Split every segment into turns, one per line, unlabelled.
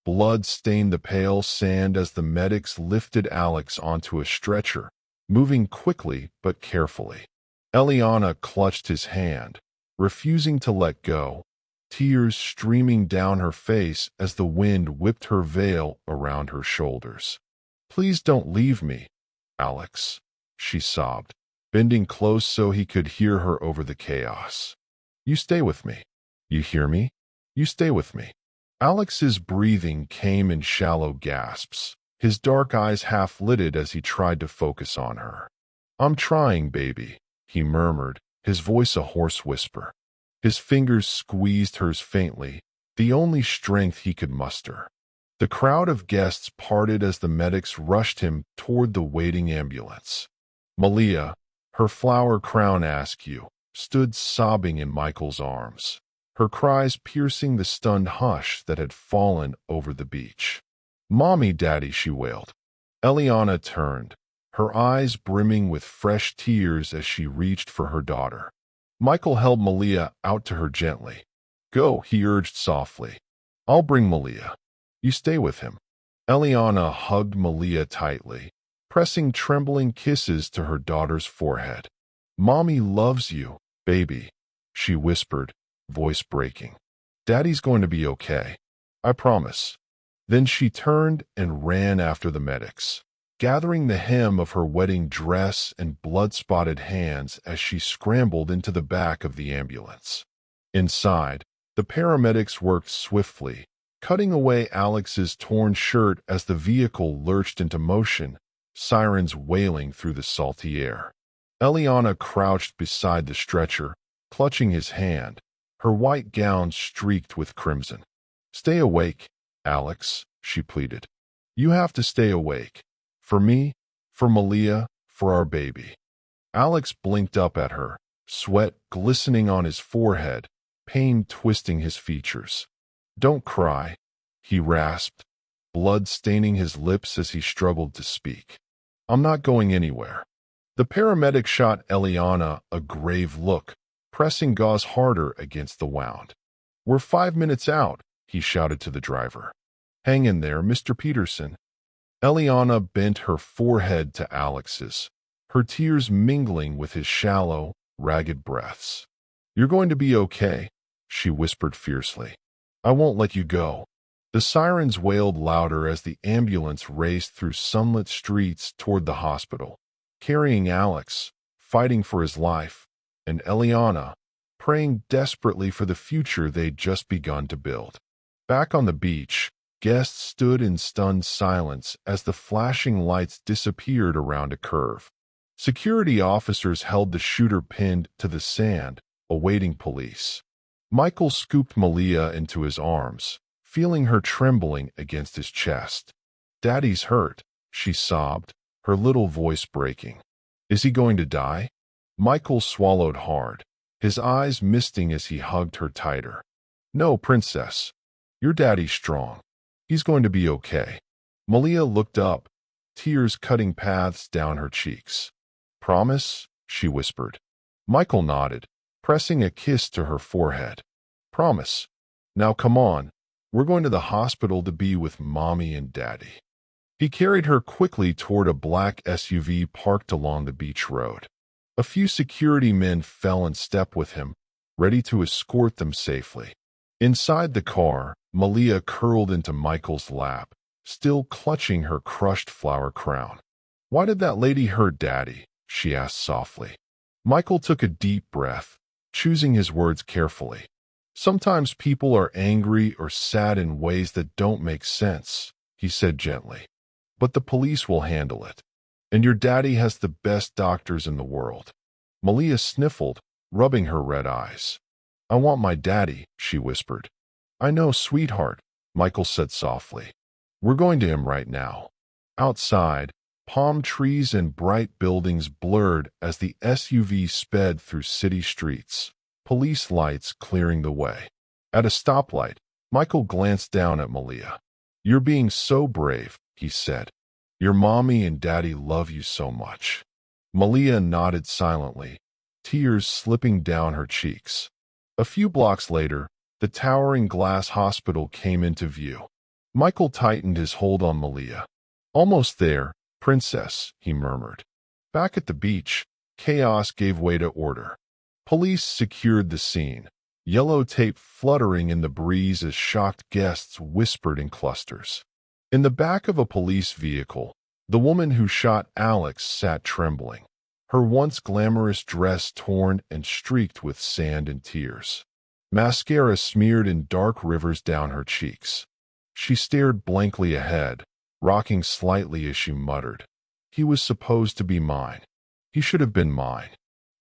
Blood stained the pale sand as the medics lifted Alex onto a stretcher, moving quickly but carefully. Eliana clutched his hand, refusing to let go, tears streaming down her face as the wind whipped her veil around her shoulders. "Please don't leave me, Alex," she sobbed, bending close so he could hear her over the chaos. "You stay with me. You hear me? You stay with me." Alex's breathing came in shallow gasps, his dark eyes half-lidded as he tried to focus on her. "I'm trying, baby," he murmured, his voice a hoarse whisper. His fingers squeezed hers faintly, the only strength he could muster. The crowd of guests parted as the medics rushed him toward the waiting ambulance. Malia, her flower crown askew, stood sobbing in Michael's arms, her cries piercing the stunned hush that had fallen over the beach. "Mommy, Daddy," she wailed. Eliana turned, her eyes brimming with fresh tears as she reached for her daughter. Michael held Malia out to her gently. "Go," he urged softly. "I'll bring Malia. You stay with him." Eliana hugged Malia tightly, pressing trembling kisses to her daughter's forehead. "Mommy loves you, baby," she whispered, voice breaking. "Daddy's going to be okay. I promise." Then she turned and ran after the medics, gathering the hem of her wedding dress and blood-spotted hands as she scrambled into the back of the ambulance. Inside, the paramedics worked swiftly, cutting away Alex's torn shirt as the vehicle lurched into motion, sirens wailing through the salty air. Eliana crouched beside the stretcher, clutching his hand, her white gown streaked with crimson. "Stay awake, Alex," she pleaded. "You have to stay awake. For me, for Malia, for our baby." Alex blinked up at her, sweat glistening on his forehead, pain twisting his features. "Don't cry," he rasped, blood staining his lips as he struggled to speak. "I'm not going anywhere." The paramedic shot Eliana a grave look, pressing gauze harder against the wound. "We're 5 minutes out," he shouted to the driver. "Hang in there, Mr. Peterson." Eliana bent her forehead to Alex's, her tears mingling with his shallow, ragged breaths. "You're going to be okay," she whispered fiercely. "I won't let you go." The sirens wailed louder as the ambulance raced through sunlit streets toward the hospital, carrying Alex, fighting for his life, and Eliana, praying desperately for the future they'd just begun to build. Back on the beach, guests stood in stunned silence as the flashing lights disappeared around a curve. Security officers held the shooter pinned to the sand, awaiting police. Michael scooped Malia into his arms, feeling her trembling against his chest. "Daddy's hurt," she sobbed, her little voice breaking. "Is he going to die?" Michael swallowed hard, his eyes misting as he hugged her tighter. "No, princess. Your daddy's strong. He's going to be okay." Malia looked up, tears cutting paths down her cheeks. "Promise?" she whispered. Michael nodded, pressing a kiss to her forehead. "Promise. Now come on. We're going to the hospital to be with Mommy and Daddy." He carried her quickly toward a black SUV parked along the beach road. A few security men fell in step with him, ready to escort them safely. Inside the car, Malia curled into Michael's lap, still clutching her crushed flower crown. "Why did that lady hurt Daddy?" she asked softly. Michael took a deep breath, choosing his words carefully. "Sometimes people are angry or sad in ways that don't make sense," he said gently. "But the police will handle it. And your daddy has the best doctors in the world." Malia sniffled, rubbing her red eyes. "I want my daddy," she whispered. "I know, sweetheart," Michael said softly. "We're going to him right now." Outside, palm trees and bright buildings blurred as the SUV sped through city streets, police lights clearing the way. At a stoplight, Michael glanced down at Malia. "You're being so brave," he said. "Your mommy and daddy love you so much." Malia nodded silently, tears slipping down her cheeks. A few blocks later, the towering glass hospital came into view. Michael tightened his hold on Malia. Almost there, princess, he murmured. Back at the beach, chaos gave way to order. Police secured the scene, yellow tape fluttering in the breeze as shocked guests whispered in clusters. In the back of a police vehicle, the woman who shot Alex sat trembling, her once glamorous dress torn and streaked with sand and tears. Mascara smeared in dark rivers down her cheeks. She stared blankly ahead, rocking slightly as she muttered, "He was supposed to be mine. He should have been mine."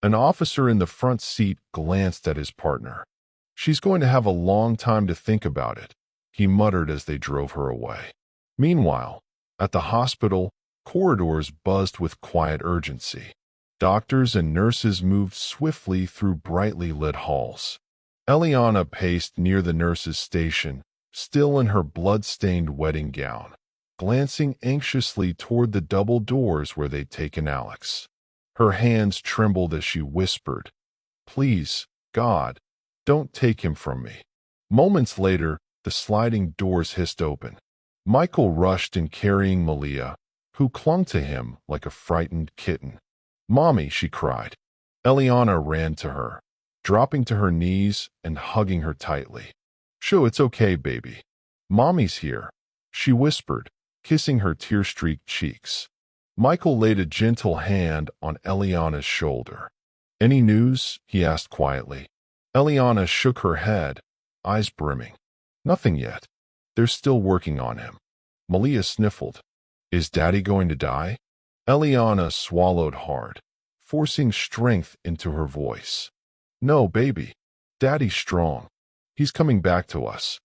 An officer in the front seat glanced at his partner. "She's going to have a long time to think about it," he muttered as they drove her away. Meanwhile, at the hospital, corridors buzzed with quiet urgency. Doctors and nurses moved swiftly through brightly lit halls. Eliana paced near the nurse's station, still in her blood-stained wedding gown, glancing anxiously toward the double doors where they'd taken Alex. Her hands trembled as she whispered, "Please, God, don't take him from me." Moments later, the sliding doors hissed open. Michael rushed in carrying Malia, who clung to him like a frightened kitten. "Mommy," she cried. Eliana ran to her, dropping to her knees and hugging her tightly. "Sure, it's okay, baby. Mommy's here," she whispered, kissing her tear-streaked cheeks. Michael laid a gentle hand on Eliana's shoulder. "Any news?" he asked quietly. Eliana shook her head, eyes brimming. "Nothing yet. They're still working on him." Malia sniffled. "Is Daddy going to die?" Eliana swallowed hard, forcing strength into her voice. "No, baby. Daddy's strong. He's coming back to us."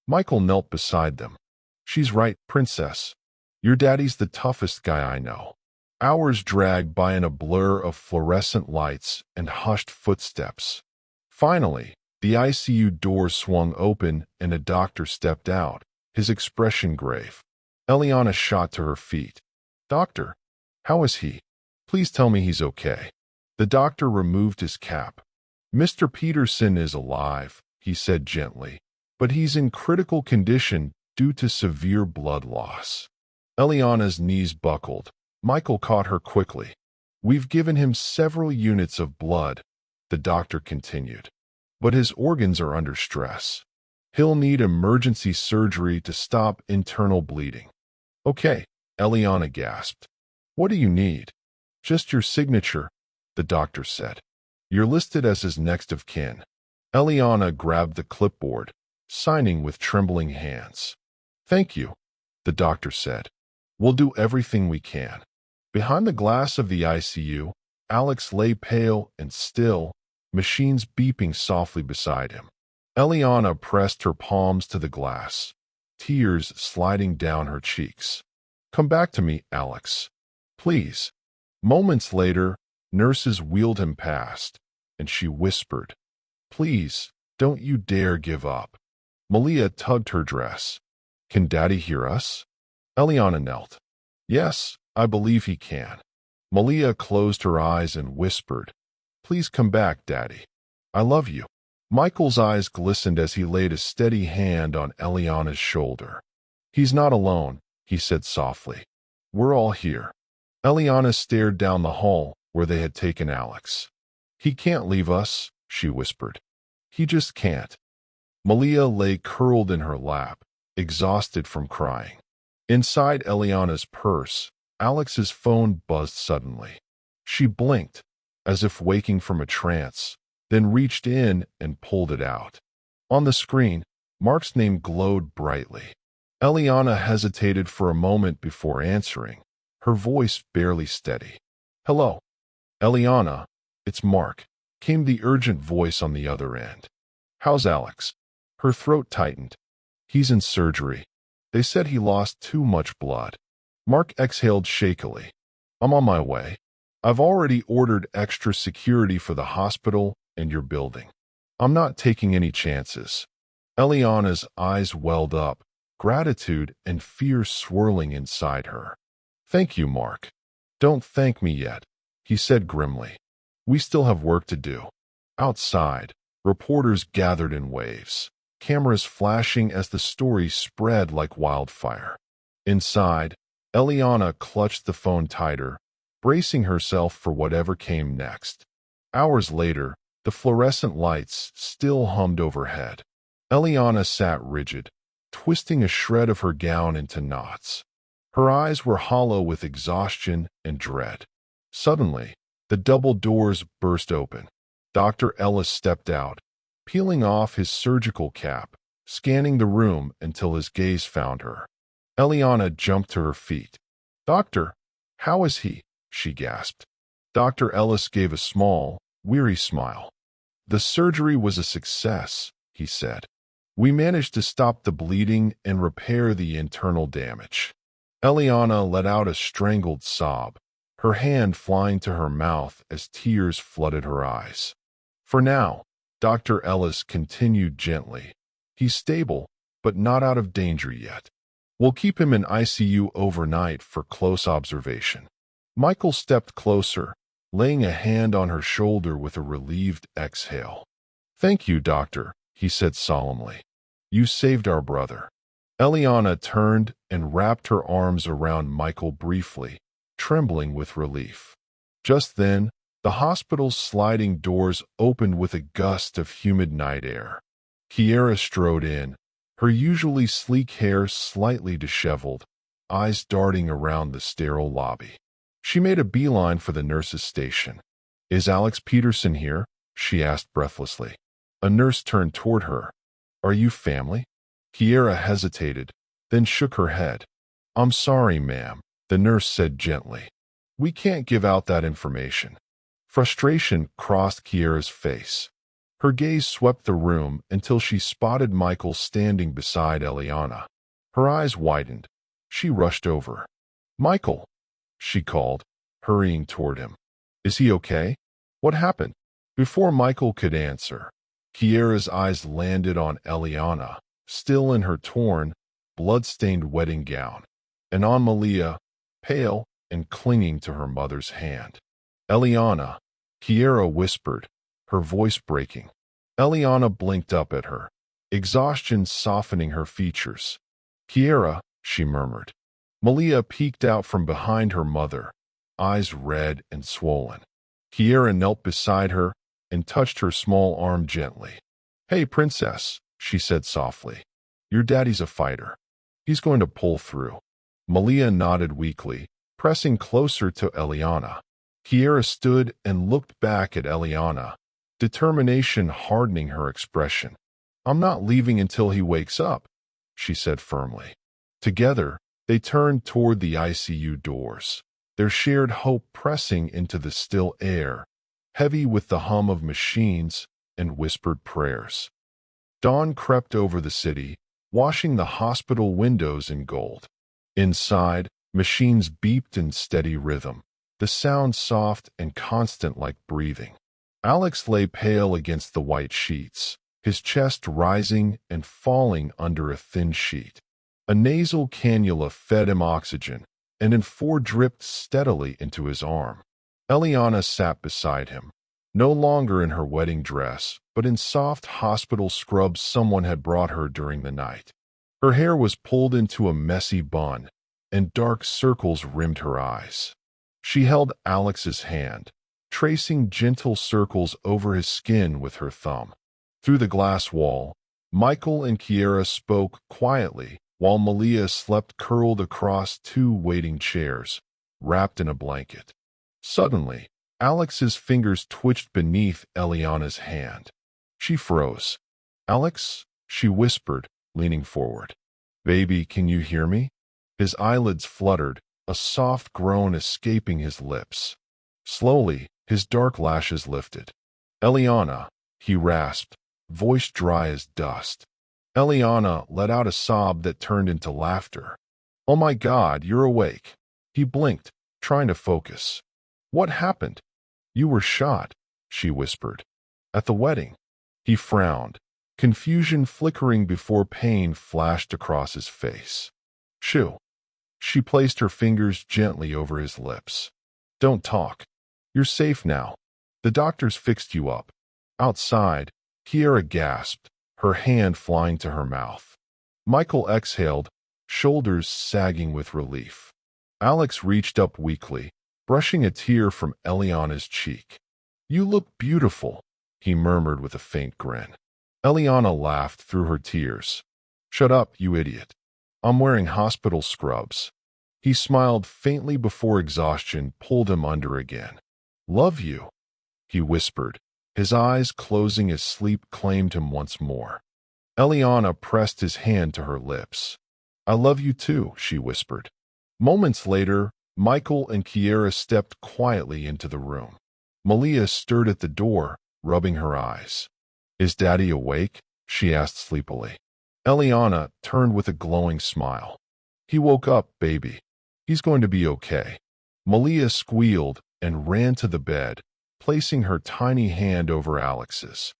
Michael knelt beside them. "She's right, princess. Your daddy's the toughest guy I know." Hours dragged by in a blur of fluorescent lights and hushed footsteps. Finally, the ICU door swung open and a doctor stepped out, his expression grave. Eliana shot to her feet. "Doctor, how is he? Please tell me he's okay." The doctor removed his cap. "Mr. Peterson is alive," he said gently, "but he's in critical condition due to severe blood loss." Eliana's knees buckled. Michael caught her quickly. "We've given him several units of blood," the doctor continued, "but his organs are under stress. He'll need emergency surgery to stop internal bleeding." "Okay," Eliana gasped. "What do you need?" "Just your signature," the doctor said. "You're listed as his next of kin." Eliana grabbed the clipboard, signing with trembling hands. "Thank you," the doctor said. "We'll do everything we can." Behind the glass of the ICU, Alex lay pale and still, machines beeping softly beside him. Eliana pressed her palms to the glass, tears sliding down her cheeks. "Come back to me, Alex. Please." Moments later, nurses wheeled him past, and she whispered, "Please, don't you dare give up." Malia tugged her dress. "Can Daddy hear us?" Eliana knelt. "Yes, I believe he can." Malia closed her eyes and whispered, "Please come back, Daddy. I love you." Michael's eyes glistened as he laid a steady hand on Eliana's shoulder. "He's not alone," he said softly. "We're all here." Eliana stared down the hall where they had taken Alex. "He can't leave us," she whispered. "He just can't." Malia lay curled in her lap, exhausted from crying. Inside Eliana's purse, Alex's phone buzzed suddenly. She blinked, as if waking from a trance, then reached in and pulled it out. On the screen, Mark's name glowed brightly. Eliana hesitated for a moment before answering, her voice barely steady. "Hello, Eliana, it's Mark," came the urgent voice on the other end. "How's Alex?" Her throat tightened. "He's in surgery. They said he lost too much blood." Mark exhaled shakily. "I'm on my way. I've already ordered extra security for the hospital and your building. I'm not taking any chances." Eliana's eyes welled up, gratitude and fear swirling inside her. "Thank you, Mark." "Don't thank me yet," he said grimly. "We still have work to do." Outside, reporters gathered in waves. cameras flashing as the story spread like wildfire. Inside, Eliana clutched the phone tighter, bracing herself for whatever came next. Hours later, the fluorescent lights still hummed overhead. Eliana sat rigid, twisting a shred of her gown into knots. Her eyes were hollow with exhaustion and dread. Suddenly, the double doors burst open. Dr. Ellis stepped out, peeling off his surgical cap, scanning the room until his gaze found her. Eliana jumped to her feet. "Doctor, how is he?" she gasped. Dr. Ellis gave a small, weary smile. "The surgery was a success," he said. "We managed to stop the bleeding and repair the internal damage." Eliana let out a strangled sob, her hand flying to her mouth as tears flooded her eyes. "For now," Dr. Ellis continued gently, "he's stable, but not out of danger yet. We'll keep him in ICU overnight for close observation." Michael stepped closer, laying a hand on her shoulder with a relieved exhale. "Thank you, doctor," he said solemnly. "You saved our brother." Eliana turned and wrapped her arms around Michael briefly, trembling with relief. Just then, the hospital's sliding doors opened with a gust of humid night air. Kiera strode in, her usually sleek hair slightly disheveled, eyes darting around the sterile lobby. She made a beeline for the nurse's station. "Is Alex Peterson here?" she asked breathlessly. A nurse turned toward her. "Are you family?" Kiera hesitated, then shook her head. "I'm sorry, ma'am," the nurse said gently. "We can't give out that information." Frustration crossed Kiera's face. Her gaze swept the room until she spotted Michael standing beside Eliana. Her eyes widened. She rushed over. "Michael," she called, hurrying toward him. "Is he okay? What happened?" Before Michael could answer, Kiera's eyes landed on Eliana, still in her torn, blood-stained wedding gown, and on Malia, pale and clinging to her mother's hand. "Eliana," Kiera whispered, her voice breaking. Eliana blinked up at her, exhaustion softening her features. "Kiera," she murmured. Malia peeked out from behind her mother, eyes red and swollen. Kiera knelt beside her and touched her small arm gently. "Hey, princess," she said softly. "Your daddy's a fighter. He's going to pull through." Malia nodded weakly, pressing closer to Eliana. Kiera stood and looked back at Eliana, determination hardening her expression. "I'm not leaving until he wakes up," she said firmly. Together, they turned toward the ICU doors, their shared hope pressing into the still air, heavy with the hum of machines and whispered prayers. Dawn crept over the city, washing the hospital windows in gold. Inside, machines beeped in steady rhythm, the sound soft and constant like breathing. Alex lay pale against the white sheets, his chest rising and falling under a thin sheet. A nasal cannula fed him oxygen, and N4 dripped steadily into his arm. Eliana sat beside him, no longer in her wedding dress, but in soft hospital scrubs someone had brought her during the night. Her hair was pulled into a messy bun, and dark circles rimmed her eyes. She held Alex's hand, tracing gentle circles over his skin with her thumb. Through the glass wall, Michael and Kiera spoke quietly, while Malia slept curled across two waiting chairs, wrapped in a blanket. Suddenly, Alex's fingers twitched beneath Eliana's hand. She froze. "Alex," she whispered, leaning forward. "Baby, can you hear me?" His eyelids fluttered, a soft groan escaping his lips. Slowly, his dark lashes lifted. "Eliana," he rasped, voice dry as dust. Eliana let out a sob that turned into laughter. "Oh my God, you're awake." He blinked, trying to focus. "What happened?" "You were shot," she whispered. "At the wedding." He frowned, confusion flickering before pain flashed across his face. "Shoo." She placed her fingers gently over his lips. "Don't talk. You're safe now. The doctors fixed you up." Outside, Kiera gasped, her hand flying to her mouth. Michael exhaled, shoulders sagging with relief. Alex reached up weakly, brushing a tear from Eliana's cheek. "You look beautiful," he murmured with a faint grin. Eliana laughed through her tears. "Shut up, you idiot. I'm wearing hospital scrubs." He smiled faintly before exhaustion pulled him under again. "Love you," he whispered, his eyes closing as sleep claimed him once more. Eliana pressed his hand to her lips. "I love you too," she whispered. Moments later, Michael and Kiera stepped quietly into the room. Malia stirred at the door, rubbing her eyes. "Is Daddy awake?" she asked sleepily. Eliana turned with a glowing smile. "He woke up, baby. He's going to be okay." Malia squealed and ran to the bed, placing her tiny hand over Alex's.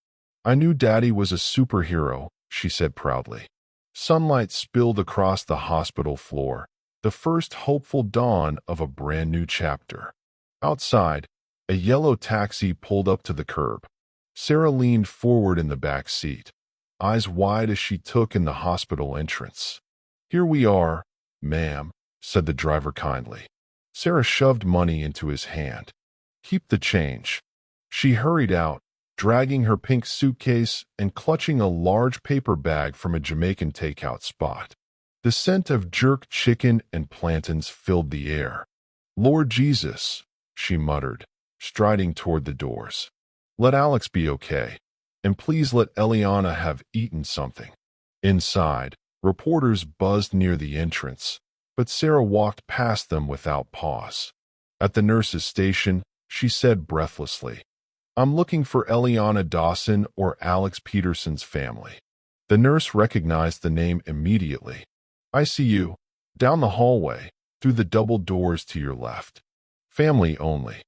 "I knew Daddy was a superhero," she said proudly. Sunlight spilled across the hospital floor, the first hopeful dawn of a brand new chapter. Outside, a yellow taxi pulled up to the curb. Sarah leaned forward in the back seat, eyes wide as she took in the hospital entrance. "Here we are, ma'am," said the driver kindly. Sarah shoved money into his hand. "Keep the change." She hurried out, dragging her pink suitcase and clutching a large paper bag from a Jamaican takeout spot. The scent of jerk chicken and plantains filled the air. "Lord Jesus," she muttered, striding toward the doors. "Let Alex be okay. And please let Eliana have eaten something." Inside, reporters buzzed near the entrance, but Sarah walked past them without pause. At the nurse's station, she said breathlessly, "I'm looking for Eliana Dawson or Alex Peterson's family." The nurse recognized the name immediately. "I see you. Down the hallway, through the double doors to your left. Family only."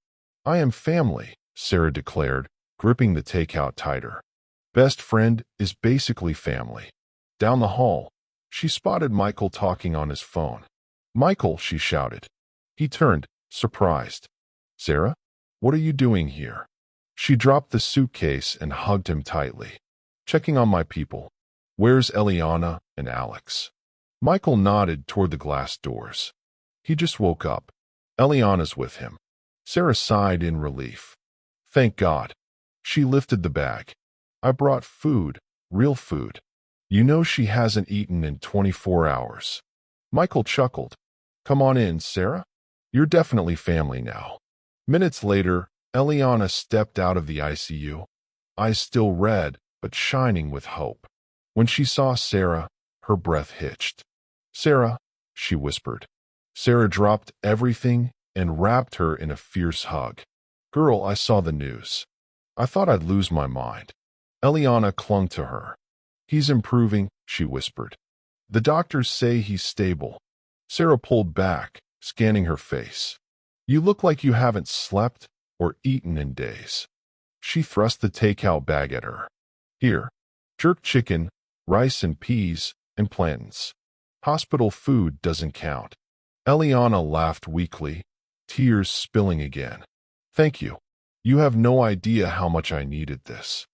"I am family," Sarah declared, gripping the takeout tighter. "Best friend is basically family." Down the hall, she spotted Michael talking on his phone. "Michael," she shouted. He turned, surprised. "Sarah, what are you doing here?" She dropped the suitcase and hugged him tightly. "Checking on my people. Where's Eliana and Alex?" Michael nodded toward the glass doors. "He just woke up. Eliana's with him." Sarah sighed in relief. "Thank God." She lifted the bag. "I brought food, real food. You know she hasn't eaten in 24 hours. Michael chuckled. "Come on in, Sarah. You're definitely family now." Minutes later, Eliana stepped out of the ICU, eyes still red but shining with hope. When she saw Sarah, her breath hitched. "Sarah," she whispered. Sarah dropped everything and wrapped her in a fierce hug. "Girl, I saw the news. I thought I'd lose my mind." Eliana clung to her. "He's improving," she whispered. "The doctors say he's stable." Sarah pulled back, scanning her face. "You look like you haven't slept or eaten in days." She thrust the takeout bag at her. "Here, jerk chicken, rice and peas, and plantains. Hospital food doesn't count." Eliana laughed weakly, tears spilling again. "Thank you. You have no idea how much I needed this."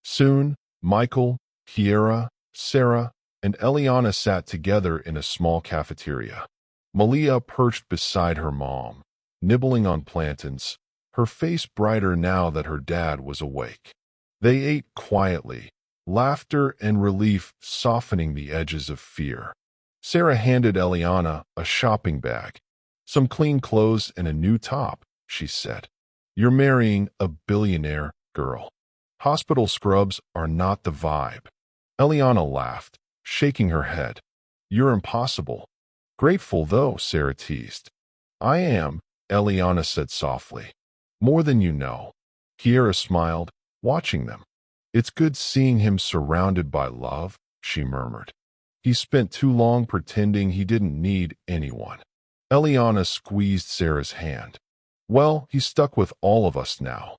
Soon, Michael, Kiera, Sarah, and Eliana sat together in a small cafeteria. Malia perched beside her mom, nibbling on plantains, her face brighter now that her dad was awake. They ate quietly, laughter and relief softening the edges of fear. Sarah handed Eliana a shopping bag. "Some clean clothes and a new top," she said. "You're marrying a billionaire, girl. Hospital scrubs are not the vibe." Eliana laughed, shaking her head. "You're impossible." "Grateful, though," Sarah teased. "I am," Eliana said softly. "More than you know." Kiera smiled, watching them. "It's good seeing him surrounded by love," she murmured. "He spent too long pretending he didn't need anyone." Eliana squeezed Sarah's hand. "Well, he's stuck with all of us now."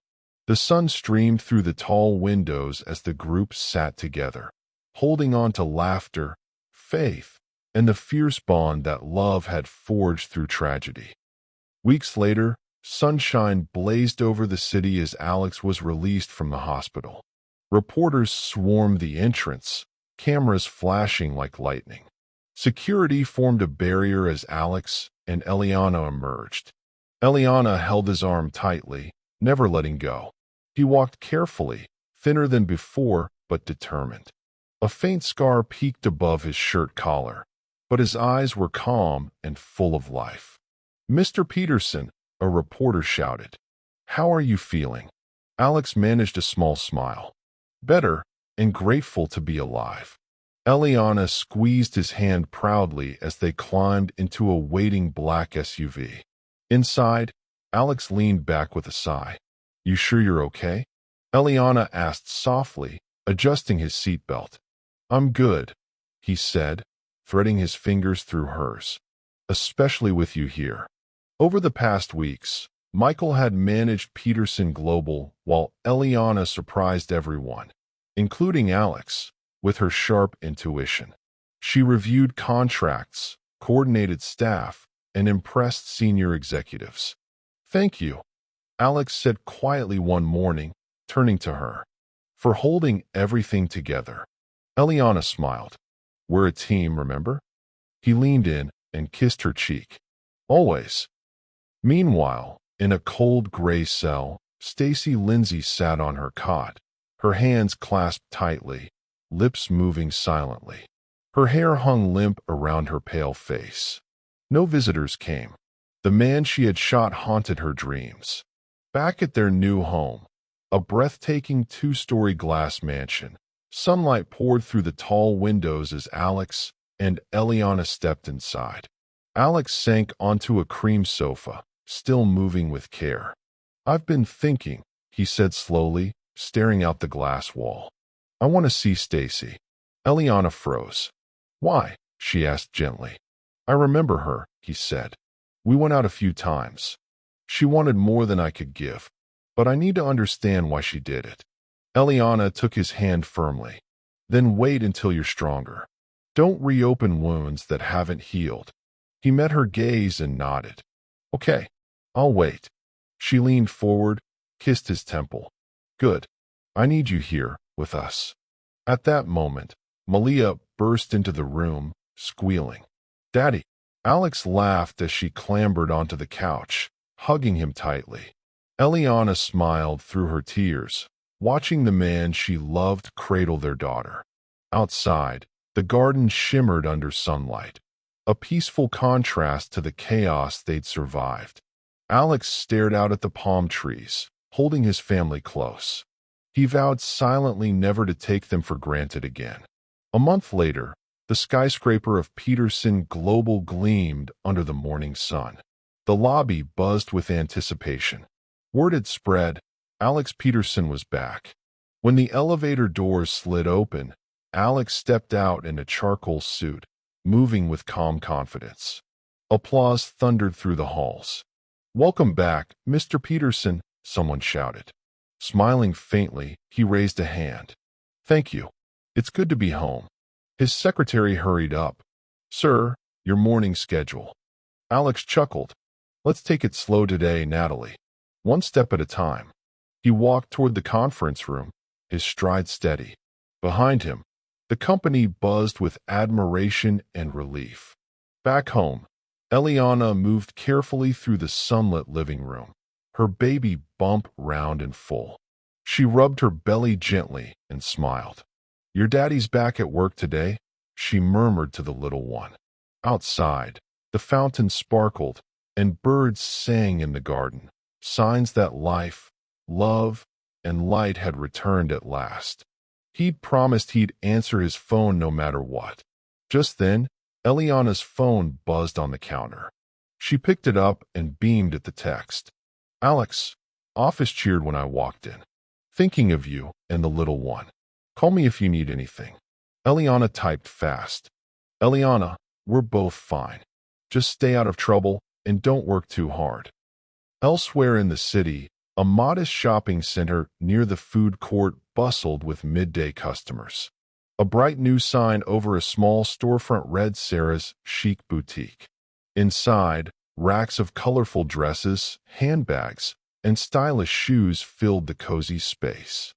The sun streamed through the tall windows as the group sat together, holding on to laughter, faith, and the fierce bond that love had forged through tragedy. Weeks later, sunshine blazed over the city as Alex was released from the hospital. Reporters swarmed the entrance, cameras flashing like lightning. Security formed a barrier as Alex and Eliana emerged. Eliana held his arm tightly, never letting go. He walked carefully, thinner than before, but determined. A faint scar peeked above his shirt collar, but his eyes were calm and full of life. "Mr. Peterson," a reporter shouted. "How are you feeling?" Alex managed a small smile. "Better, and grateful to be alive." Eliana squeezed his hand proudly as they climbed into a waiting black SUV. Inside, Alex leaned back with a sigh. "You sure you're okay?" Eliana asked softly, adjusting his seatbelt. "I'm good," he said, threading his fingers through hers. "Especially with you here." Over the past weeks, Michael had managed Peterson Global while Eliana surprised everyone, including Alex, with her sharp intuition. She reviewed contracts, coordinated staff, and impressed senior executives. "Thank you," Alex said quietly one morning, turning to her, "for holding everything together." Eliana smiled. "We're a team, remember?" He leaned in and kissed her cheek. "Always." Meanwhile, in a cold gray cell, Stacy Lindsay sat on her cot, her hands clasped tightly, lips moving silently. Her hair hung limp around her pale face. No visitors came. The man she had shot haunted her dreams. Back at their new home, a breathtaking two-story glass mansion, sunlight poured through the tall windows as Alex and Eliana stepped inside. Alex sank onto a cream sofa, still moving with care. "I've been thinking," he said slowly, staring out the glass wall. "I want to see Stacy." Eliana froze. "Why?" she asked gently. "I remember her," he said. "We went out a few times. She wanted more than I could give, but I need to understand why she did it." Eliana took his hand firmly. "Then wait until you're stronger. Don't reopen wounds that haven't healed." He met her gaze and nodded. "Okay, I'll wait." She leaned forward, kissed his temple. "Good. I need you here, with us." At that moment, Malia burst into the room, squealing. "Daddy!" Alex laughed as she clambered onto the couch, hugging him tightly. Eliana smiled through her tears, watching the man she loved cradle their daughter. Outside, the garden shimmered under sunlight, a peaceful contrast to the chaos they'd survived. Alex stared out at the palm trees, holding his family close. He vowed silently never to take them for granted again. A month later, the skyscraper of Peterson Global gleamed under the morning sun. The lobby buzzed with anticipation. Word had spread, Alex Peterson was back. When the elevator doors slid open, Alex stepped out in a charcoal suit, moving with calm confidence. Applause thundered through the halls. "Welcome back, Mr. Peterson," someone shouted. Smiling faintly, he raised a hand. "Thank you. It's good to be home." His secretary hurried up. "Sir, your morning schedule." Alex chuckled. "Let's take it slow today, Natalie. One step at a time." He walked toward the conference room, his stride steady. Behind him, the company buzzed with admiration and relief. Back home, Eliana moved carefully through the sunlit living room, her baby bump round and full. She rubbed her belly gently and smiled. "Your daddy's back at work today," she murmured to the little one. Outside, the fountain sparkled, and birds sang in the garden, signs that life, love, and light had returned at last. He'd promised he'd answer his phone no matter what. Just then, Eliana's phone buzzed on the counter. She picked it up and beamed at the text. "Alex." Office cheered when I walked in. "Thinking of you and the little one. Call me if you need anything." Eliana typed fast. "Eliana, we're both fine. Just stay out of trouble and don't work too hard." Elsewhere in the city, a modest shopping center near the food court bustled with midday customers. A bright new sign over a small storefront read Sarah's Chic Boutique. Inside, racks of colorful dresses, handbags, and stylish shoes filled the cozy space.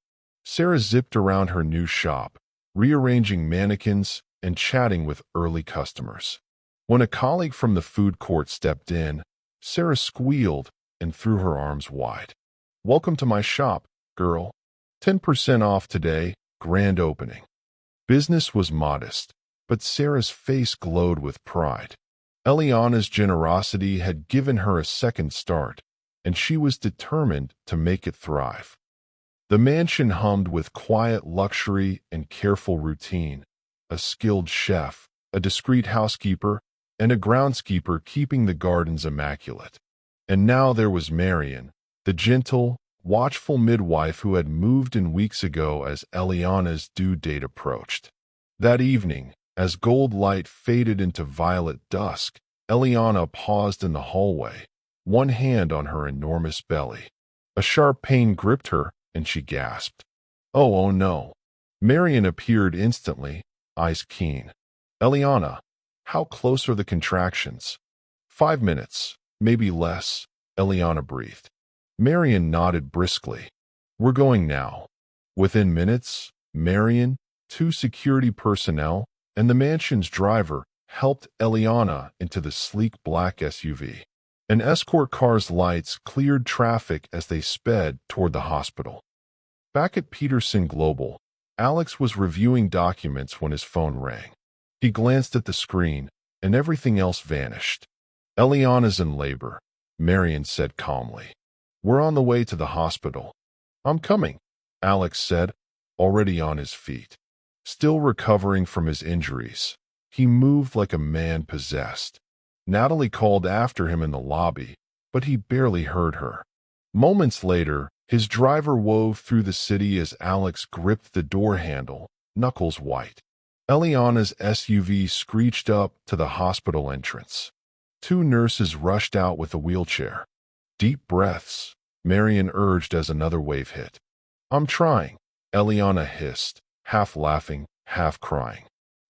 Sarah zipped around her new shop, rearranging mannequins and chatting with early customers. When a colleague from the food court stepped in, Sarah squealed and threw her arms wide. "Welcome to my shop, girl. 10% off today, grand opening." Business was modest, but Sarah's face glowed with pride. Eliana's generosity had given her a second start, and she was determined to make it thrive. The mansion hummed with quiet luxury and careful routine, a skilled chef, a discreet housekeeper, and a groundskeeper keeping the gardens immaculate. And now there was Marian, the gentle, watchful midwife who had moved in weeks ago as Eliana's due date approached. That evening, as gold light faded into violet dusk, Eliana paused in the hallway, one hand on her enormous belly. A sharp pain gripped her, and she gasped. Oh no. Marian appeared instantly, eyes keen. "Eliana, how close are the contractions?" "5 minutes, maybe less," Eliana breathed. Marian nodded briskly. "We're going now." Within minutes, Marian, 2 security personnel, and the mansion's driver helped Eliana into the sleek black SUV. An escort car's lights cleared traffic as they sped toward the hospital. Back at Peterson Global, Alex was reviewing documents when his phone rang. He glanced at the screen, and everything else vanished. "Eliana's in labor," Marian said calmly. "We're on the way to the hospital." "I'm coming," Alex said, already on his feet. Still recovering from his injuries, he moved like a man possessed. Natalie called after him in the lobby, but he barely heard her. Moments later, his driver wove through the city as Alex gripped the door handle, knuckles white. Eliana's SUV screeched up to the hospital entrance. 2 nurses rushed out with a wheelchair. "Deep breaths," Marian urged as another wave hit. "I'm trying," Eliana hissed, half laughing, half crying.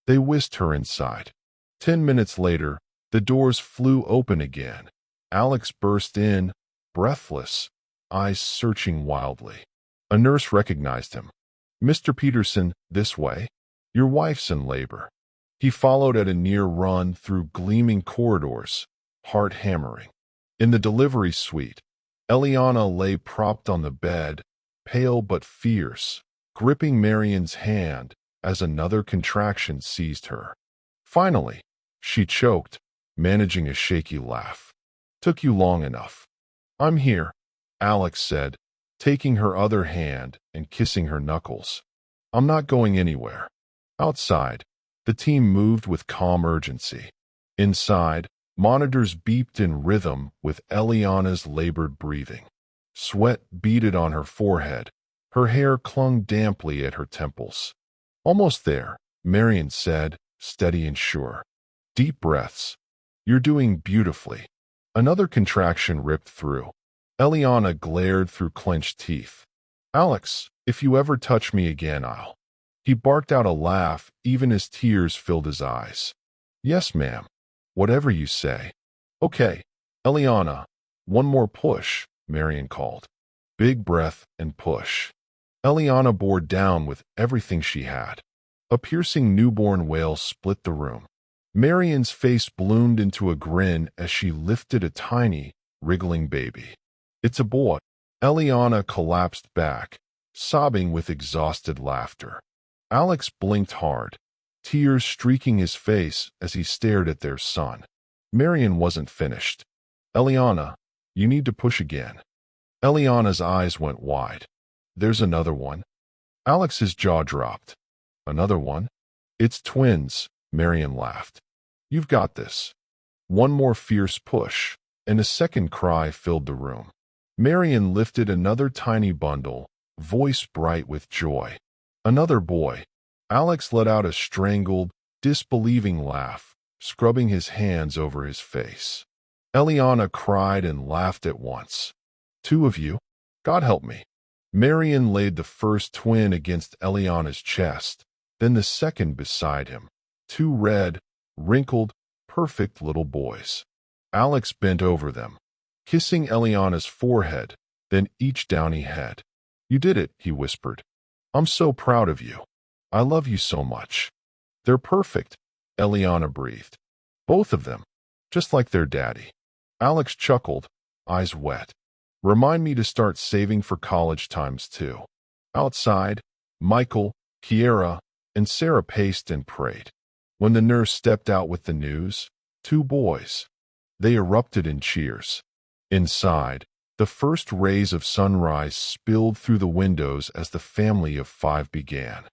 They whisked her inside. 10 minutes later, the doors flew open again. Alex burst in, breathless, eyes searching wildly. A nurse recognized him. "Mr. Peterson, this way. Your wife's in labor." He followed at a near run through gleaming corridors, heart hammering. In the delivery suite, Eliana lay propped on the bed, pale but fierce, gripping Marian's hand as another contraction seized her. Finally, she choked, managing a shaky laugh. "Took you long enough." "I'm here," Alex said, taking her other hand and kissing her knuckles. "I'm not going anywhere." Outside, the team moved with calm urgency. Inside, monitors beeped in rhythm with Eliana's labored breathing. Sweat beaded on her forehead. Her hair clung damply at her temples. "Almost there," Marian said, steady and sure. "Deep breaths. You're doing beautifully." Another contraction ripped through. Eliana glared through clenched teeth. "Alex, if you ever touch me again, I'll..." He barked out a laugh even as tears filled his eyes. "Yes, ma'am. Whatever you say." "Okay, Eliana, one more push," Marian called. Big breath and push. Eliana bore down with everything she had. A piercing newborn wail split the room. Marian's face bloomed into a grin as she lifted a tiny, wriggling baby. "It's a boy." Eliana collapsed back, sobbing with exhausted laughter. Alex blinked hard, tears streaking his face as he stared at their son. Marian wasn't finished. "Eliana, you need to push again." Eliana's eyes went wide. "There's another one." Alex's jaw dropped. "Another one?" "It's twins," Marian laughed. "You've got this." One more fierce push, and a second cry filled the room. Marian lifted another tiny bundle, voice bright with joy. "Another boy." Alex let out a strangled, disbelieving laugh, scrubbing his hands over his face. Eliana cried and laughed at once. "2 of you? God help me." Marian laid the first twin against Eliana's chest, then the second beside him. 2 red, wrinkled, perfect little boys. Alex bent over them, kissing Eliana's forehead, then each downy head. "You did it," he whispered. I'm so proud of you. I love you so much. They're perfect, Eliana breathed. Both of them, just like their daddy. Alex chuckled, eyes wet. Remind me to start saving for college times too. Outside, Michael, Kiera, and Sarah paced and prayed. When the nurse stepped out with the news, two boys. They erupted in cheers. Inside, the first rays of sunrise spilled through the windows as the family of five began.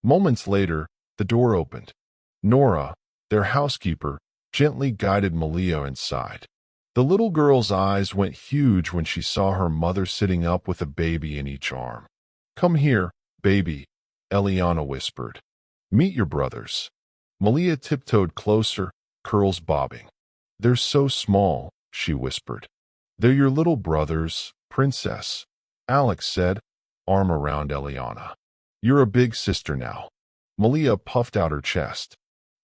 Moments later, the door opened. Nora, their housekeeper, gently guided Malia inside. The little girl's eyes went huge when she saw her mother sitting up with a baby in each arm. Come here, baby, Eliana whispered. Meet your brothers. Malia tiptoed closer, curls bobbing. They're so small, she whispered. They're your little brothers, princess, Alex said, arm around Eliana. You're a big sister now. Malia puffed out her chest.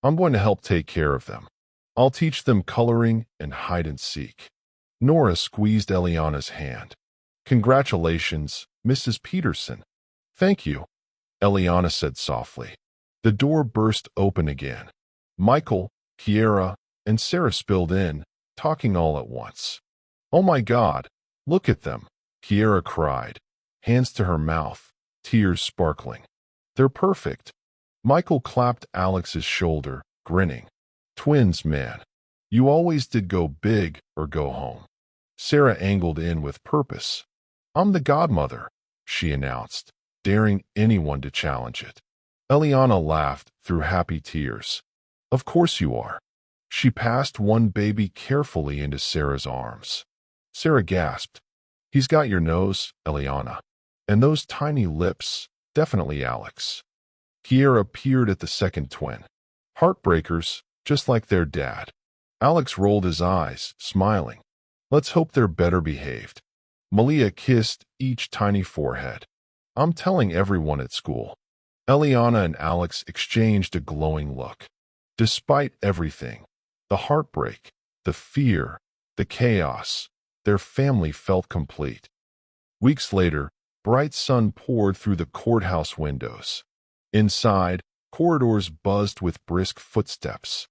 I'm going to help take care of them. I'll teach them coloring and hide and seek. Nora squeezed Eliana's hand. Congratulations, Mrs. Peterson. Thank you, Eliana said softly. The door burst open again. Michael, Kiera, and Sarah spilled in, talking all at once. Oh my God, look at them, Kiera cried, hands to her mouth, tears sparkling. They're perfect. Michael clapped Alex's shoulder, grinning. Twins, man. You always did go big or go home. Sarah angled in with purpose. I'm the godmother, she announced, daring anyone to challenge it. Eliana laughed through happy tears. Of course you are. She passed one baby carefully into Sarah's arms. Sarah gasped. He's got your nose, Eliana. And those tiny lips, definitely Alex. Kiera peered at the second twin. Heartbreakers, just like their dad. Alex rolled his eyes, smiling. Let's hope they're better behaved. Malia kissed each tiny forehead. I'm telling everyone at school. Eliana and Alex exchanged a glowing look. Despite everything, the heartbreak, the fear, the chaos, their family felt complete. Weeks later, bright sun poured through the courthouse windows. Inside, corridors buzzed with brisk footsteps.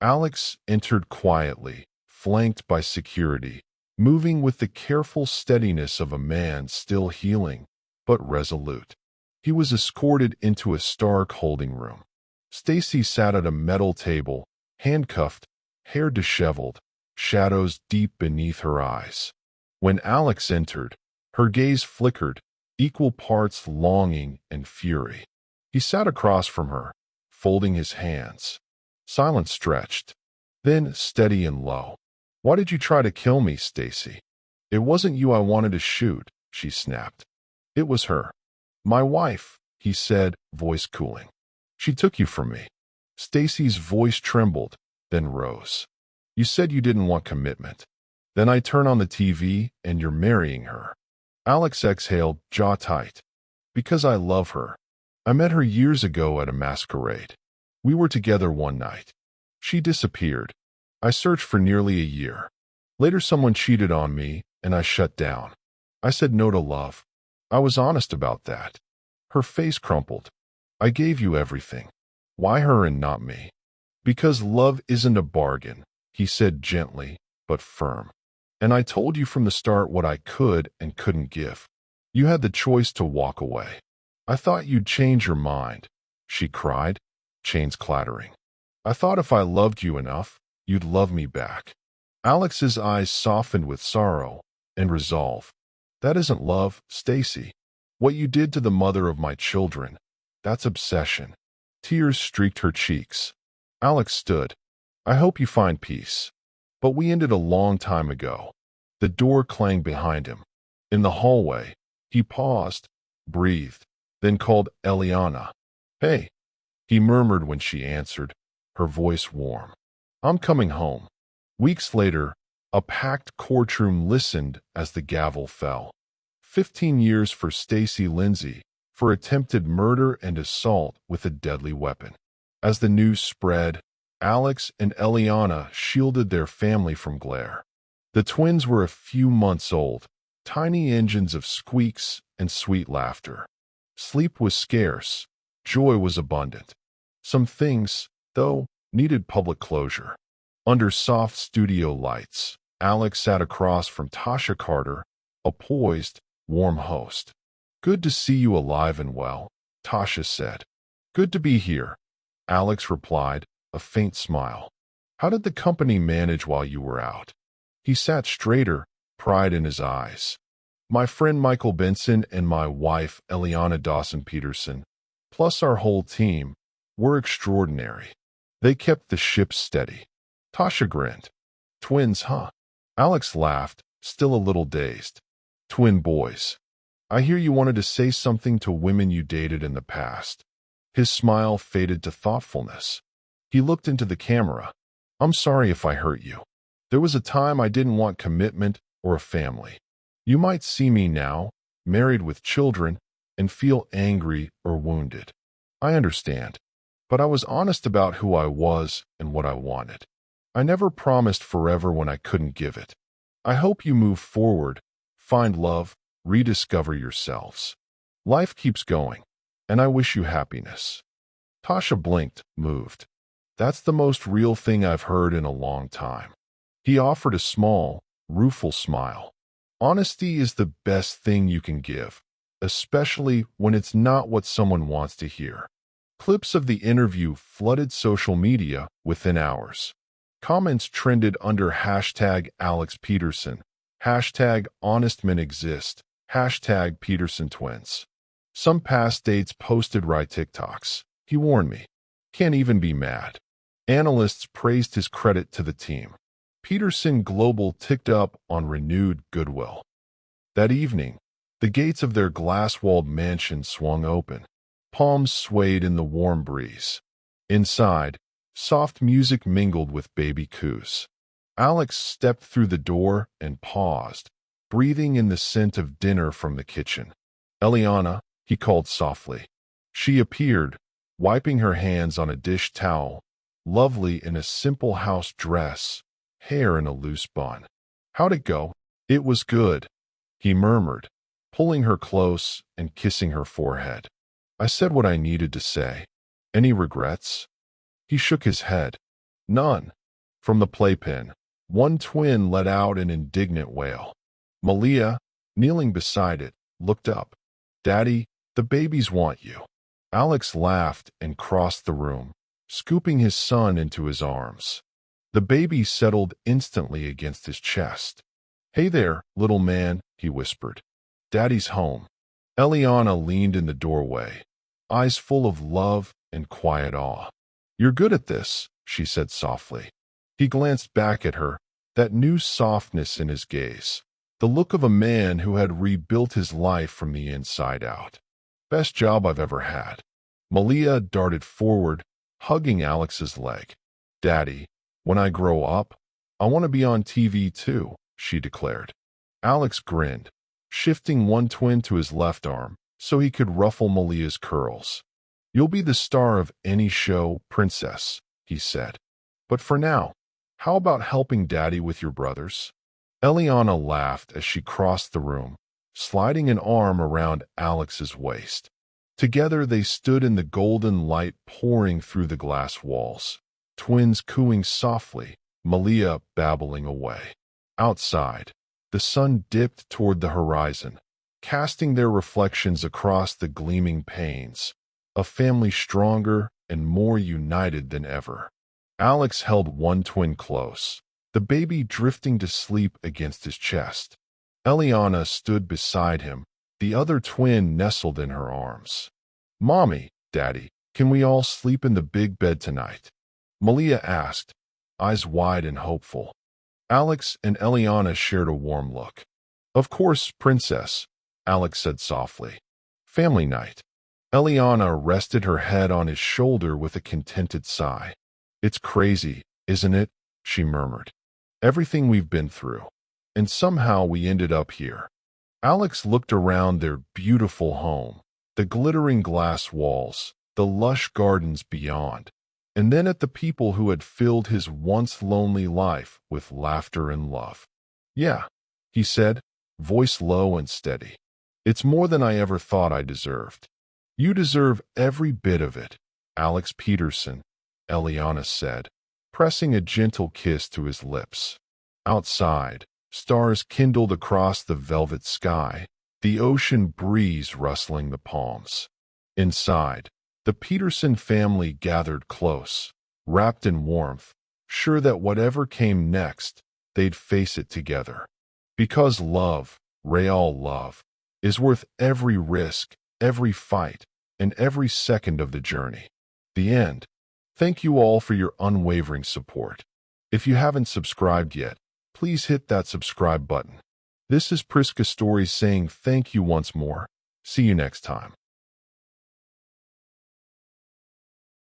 Alex entered quietly, flanked by security, moving with the careful steadiness of a man still healing, but resolute. He was escorted into a stark holding room. Stacy sat at a metal table, handcuffed, hair disheveled, shadows deep beneath her eyes. When Alex entered, her gaze flickered, equal parts longing and fury. He sat across from her, folding his hands. Silence stretched, then steady and low. Why did you try to kill me, Stacy? It wasn't you I wanted to shoot, she snapped. It was her. My wife, he said, voice cooling. She took you from me. Stacy's voice trembled, then rose. You said you didn't want commitment. Then I turn on the TV and you're marrying her. Alex exhaled, jaw tight. Because I love her. I met her years ago at a masquerade. We were together one night. She disappeared. I searched for nearly a year. Later someone cheated on me, and I shut down. I said no to love. I was honest about that. Her face crumpled. I gave you everything. Why her and not me? Because love isn't a bargain, he said gently, but firm. And I told you from the start what I could and couldn't give. You had the choice to walk away. I thought you'd change your mind, she cried, chains clattering. I thought if I loved you enough, you'd love me back. Alex's eyes softened with sorrow and resolve. That isn't love, Stacy. What you did to the mother of my children, that's obsession. Tears streaked her cheeks. Alex stood. I hope you find peace. But we ended a long time ago. The door clanged behind him. In the hallway, he paused, breathed, then called Eliana. Hey, he murmured when she answered, her voice warm. I'm coming home. Weeks later, a packed courtroom listened as the gavel fell. 15 years for Stacy Lindsay for attempted murder and assault with a deadly weapon. As the news spread, Alex and Eliana shielded their family from glare. The twins were a few months old, tiny engines of squeaks and sweet laughter. Sleep was scarce. Joy was abundant. Some things, though, needed public closure. Under soft studio lights, Alex sat across from Tasha Carter, a poised, warm host. "Good to see you alive and well," Tasha said. "Good to be here," Alex replied, a faint smile. "How did the company manage while you were out?" He sat straighter, pride in his eyes. "My friend Michael Benson and my wife Eliana Dawson-Peterson, plus our whole team, were extraordinary. They kept the ship steady." Tasha grinned. "Twins, huh?" Alex laughed, still a little dazed. "Twin boys. I hear you wanted to say something to women you dated in the past." His smile faded to thoughtfulness. He looked into the camera. "I'm sorry if I hurt you. There was a time I didn't want commitment or a family. You might see me now, married with children, and feel angry or wounded. I understand. But I was honest about who I was and what I wanted. I never promised forever when I couldn't give it. I hope you move forward, find love, rediscover yourselves. Life keeps going, and I wish you happiness." Tasha blinked, moved. "That's the most real thing I've heard in a long time." He offered a small, rueful smile. "Honesty is the best thing you can give, especially when it's not what someone wants to hear." Clips of the interview flooded social media within hours. Comments trended under hashtag Alex Peterson, hashtag Honest Men Exist, hashtag Peterson Twins. Some past dates posted right TikToks. "He warned me. Can't even be mad." Analysts praised his credit to the team. Peterson Global ticked up on renewed goodwill. That evening, the gates of their glass-walled mansion swung open. Palms swayed in the warm breeze. Inside, soft music mingled with baby coos. Alex stepped through the door and paused, breathing in the scent of dinner from the kitchen. "Eliana," he called softly. She appeared, wiping her hands on a dish towel, lovely in a simple house dress, hair in a loose bun. "How'd it go?" "It was good," he murmured, pulling her close and kissing her forehead. "I said what I needed to say. Any regrets?" He shook his head. "None." From the playpen, one twin let out an indignant wail. Malia, kneeling beside it, looked up. "Daddy, the babies want you." Alex laughed and crossed the room, scooping his son into his arms. The baby settled instantly against his chest. "Hey there, little man," he whispered. "Daddy's home." Eliana leaned in the doorway, eyes full of love and quiet awe. "You're good at this," she said softly. He glanced back at her, that new softness in his gaze, the look of a man who had rebuilt his life from the inside out. "Best job I've ever had." Malia darted forward, hugging Alex's leg. "Daddy, when I grow up, I want to be on TV too," she declared. Alex grinned, shifting one twin to his left arm so he could ruffle Malia's curls. "You'll be the star of any show, princess," he said. "But for now, how about helping Daddy with your brothers?" Eliana laughed as she crossed the room, sliding an arm around Alex's waist. Together they stood in the golden light pouring through the glass walls, twins cooing softly, Malia babbling away. Outside, the sun dipped toward the horizon, casting their reflections across the gleaming panes, a family stronger and more united than ever. Alex held one twin close, the baby drifting to sleep against his chest. Eliana stood beside him, the other twin nestled in her arms. "Mommy, Daddy, can we all sleep in the big bed tonight?" Malia asked, eyes wide and hopeful. Alex and Eliana shared a warm look. "Of course, princess," Alex said softly. "Family night." Eliana rested her head on his shoulder with a contented sigh. "It's crazy, isn't it?" she murmured. "Everything we've been through. And somehow we ended up here." Alex looked around their beautiful home, the glittering glass walls, the lush gardens beyond, and then at the people who had filled his once lonely life with laughter and love. "Yeah," he said, voice low and steady. "It's more than I ever thought I deserved." You deserve every bit of it, Alex Peterson, Eliana said, pressing a gentle kiss to his lips. Outside, stars kindled across the velvet sky, the ocean breeze rustling the palms. Inside, the Peterson family gathered close, wrapped in warmth, sure that whatever came next, they'd face it together. Because love, real love, is worth every risk, every fight, and every second of the journey. The end. Thank you all for your unwavering support. If you haven't subscribed yet, please hit that subscribe button. This is Priska Stories saying thank you once more. See you next time.